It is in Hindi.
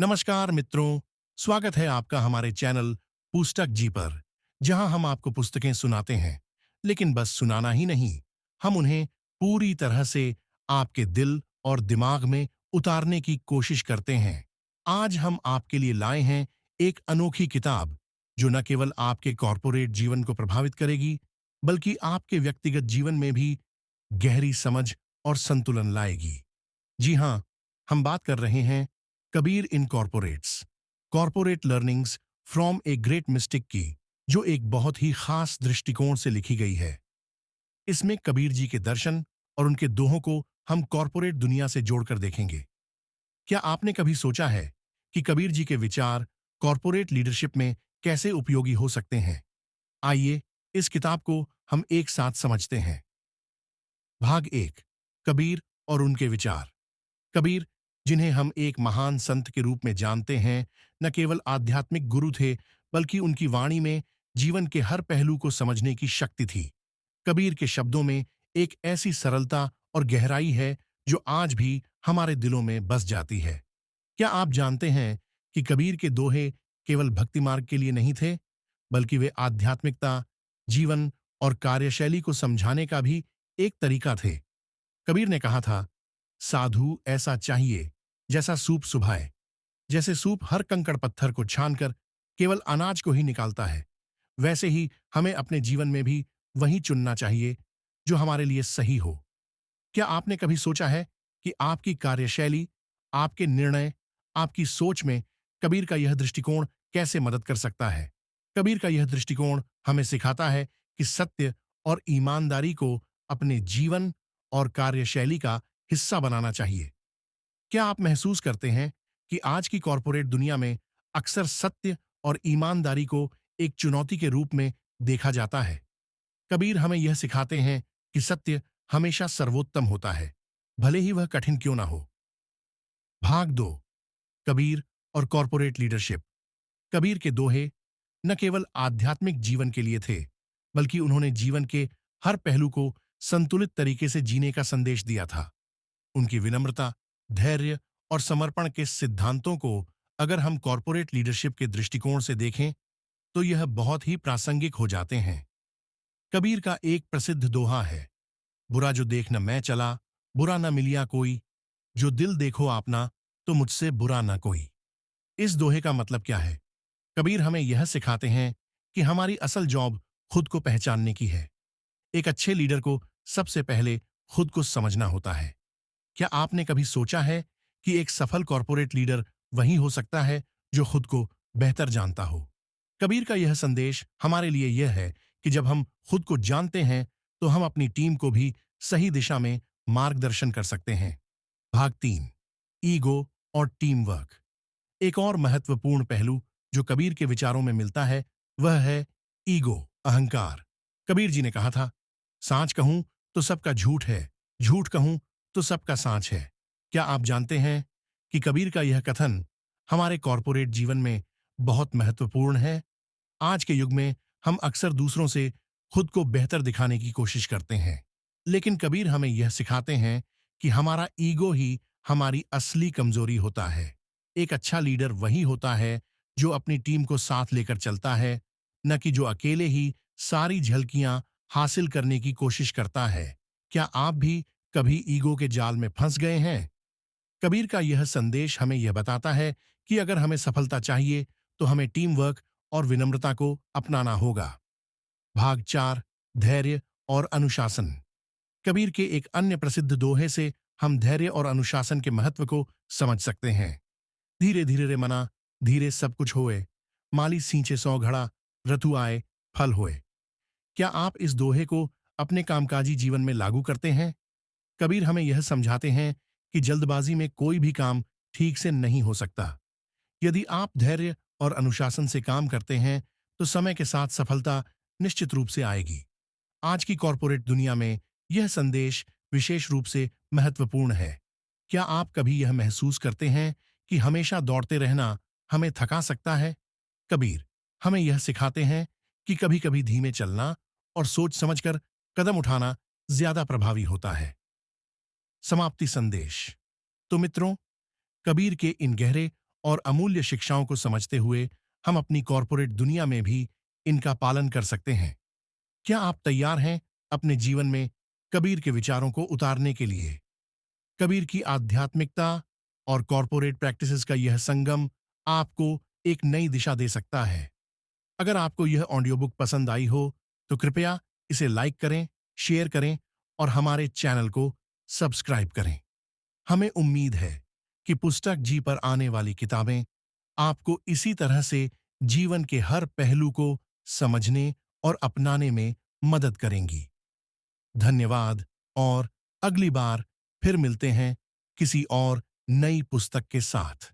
नमस्कार मित्रों, स्वागत है आपका हमारे चैनल पुस्तक जी पर, जहां हम आपको पुस्तकें सुनाते हैं, लेकिन बस सुनाना ही नहीं, हम उन्हें पूरी तरह से आपके दिल और दिमाग में उतारने की कोशिश करते हैं। आज हम आपके लिए लाए हैं एक अनोखी किताब, जो न केवल आपके कॉरपोरेट जीवन को प्रभावित करेगी, बल्कि आपके व्यक्तिगत जीवन में भी गहरी समझ और संतुलन लाएगी। जी हाँ, हम बात कर रहे हैं Kabir in corporates corporate learnings from a great mystic की, जो एक बहुत ही खास दृष्टिकोण से लिखी गई है। इसमें कबीर जी के दर्शन और उनके दोहों को हम कॉरपोरेट दुनिया से जोड़कर देखेंगे। क्या आपने कभी सोचा है कि कबीर जी के विचार कॉरपोरेट लीडरशिप में कैसे उपयोगी हो सकते हैं? आइए इस किताब को हम एक साथ समझते हैं। भाग एक, कबीर और उनके विचार। कबीर, जिन्हें हम एक महान संत के रूप में जानते हैं, न केवल आध्यात्मिक गुरु थे, बल्कि उनकी वाणी में जीवन के हर पहलू को समझने की शक्ति थी। कबीर के शब्दों में एक ऐसी सरलता और गहराई है जो आज भी हमारे दिलों में बस जाती है। क्या आप जानते हैं कि कबीर के दोहे केवल भक्ति मार्ग के लिए नहीं थे, बल्कि वे आध्यात्मिकता, जीवन और कार्यशैली को समझाने का भी एक तरीका थे। कबीर ने कहा था, साधु ऐसा चाहिए जैसा सूप सुभाए। जैसे सूप हर कंकड़ पत्थर को छानकर केवल अनाज को ही निकालता है, वैसे ही हमें अपने जीवन में भी वही चुनना चाहिए जो हमारे लिए सही हो। क्या आपने कभी सोचा है कि आपकी कार्यशैली, आपके निर्णय, आपकी सोच में कबीर का यह दृष्टिकोण कैसे मदद कर सकता है? कबीर का यह दृष्टिकोण हमें सिखाता है कि सत्य और ईमानदारी को अपने जीवन और कार्यशैली का हिस्सा बनाना चाहिए। क्या आप महसूस करते हैं कि आज की कॉरपोरेट दुनिया में अक्सर सत्य और ईमानदारी को एक चुनौती के रूप में देखा जाता है? कबीर हमें यह सिखाते हैं कि सत्य हमेशा सर्वोत्तम होता है, भले ही वह कठिन क्यों ना हो। भाग दो, कबीर और कॉरपोरेट लीडरशिप। कबीर के दोहे न केवल आध्यात्मिक जीवन के लिए थे, बल्कि उन्होंने जीवन के हर पहलू को संतुलित तरीके से जीने का संदेश दिया था। उनकी विनम्रता, धैर्य और समर्पण के सिद्धांतों को अगर हम कॉरपोरेट लीडरशिप के दृष्टिकोण से देखें, तो यह बहुत ही प्रासंगिक हो जाते हैं। कबीर का एक प्रसिद्ध दोहा है, बुरा जो देख न मैं चला, बुरा न मिलिया कोई, जो दिल देखो आपना, तो मुझसे बुरा न कोई। इस दोहे का मतलब क्या है? कबीर हमें यह सिखाते हैं कि हमारी असल जॉब खुद को पहचानने की है। एक अच्छे लीडर को सबसे पहले खुद को समझना होता है। क्या आपने कभी सोचा है कि एक सफल कॉरपोरेट लीडर वही हो सकता है जो खुद को बेहतर जानता हो? कबीर का यह संदेश हमारे लिए यह है कि जब हम खुद को जानते हैं, तो हम अपनी टीम को भी सही दिशा में मार्गदर्शन कर सकते हैं। भाग तीन, ईगो और टीम वर्क। एक और महत्वपूर्ण पहलू जो कबीर के विचारों में मिलता है, वह है ईगो, अहंकार। कबीर जी ने कहा था, सांच कहूं तो सबका झूठ है, झूठ कहूं तो सबका सांच है। क्या आप जानते हैं कि कबीर का यह कथन हमारे कॉरपोरेट जीवन में बहुत महत्वपूर्ण है? आज के युग में हम अक्सर दूसरों से खुद को बेहतर दिखाने की कोशिश करते हैं, लेकिन कबीर हमें यह सिखाते हैं कि हमारा ईगो ही हमारी असली कमजोरी होता है। एक अच्छा लीडर वही होता है जो अपनी टीम को साथ लेकर चलता है, न कि जो अकेले ही सारी झलकियां हासिल करने की कोशिश करता है। क्या आप भी कभी ईगो के जाल में फंस गए हैं? कबीर का यह संदेश हमें यह बताता है कि अगर हमें सफलता चाहिए, तो हमें टीम वर्क और विनम्रता को अपनाना होगा। भाग चार, धैर्य और अनुशासन। कबीर के एक अन्य प्रसिद्ध दोहे से हम धैर्य और अनुशासन के महत्व को समझ सकते हैं। धीरे धीरे रे मना, धीरे सब कुछ होए, माली सींचे सौ घड़ा, रतु आए फल होए। क्या आप इस दोहे को अपने कामकाजी जीवन में लागू करते हैं? कबीर हमें यह समझाते हैं कि जल्दबाजी में कोई भी काम ठीक से नहीं हो सकता। यदि आप धैर्य और अनुशासन से काम करते हैं, तो समय के साथ सफलता निश्चित रूप से आएगी। आज की कॉरपोरेट दुनिया में यह संदेश विशेष रूप से महत्वपूर्ण है। क्या आप कभी यह महसूस करते हैं कि हमेशा दौड़ते रहना हमें थका सकता है? कबीर हमें यह सिखाते हैं कि कभी-कभी धीमे चलना और सोच समझकर कदम उठाना ज्यादा प्रभावी होता है। समाप्ति संदेश। तो मित्रों, कबीर के इन गहरे और अमूल्य शिक्षाओं को समझते हुए हम अपनी कॉरपोरेट दुनिया में भी इनका पालन कर सकते हैं। क्या आप तैयार हैं अपने जीवन में कबीर के विचारों को उतारने के लिए? कबीर की आध्यात्मिकता और कॉरपोरेट प्रैक्टिसेस का यह संगम आपको एक नई दिशा दे सकता है। अगर आपको यह ऑडियो बुक पसंद आई हो, तो कृपया इसे लाइक करें, शेयर करें और हमारे चैनल को सब्सक्राइब करें। हमें उम्मीद है कि पुस्तक जी पर आने वाली किताबें आपको इसी तरह से जीवन के हर पहलू को समझने और अपनाने में मदद करेंगी। धन्यवाद और अगली बार फिर मिलते हैं किसी और नई पुस्तक के साथ।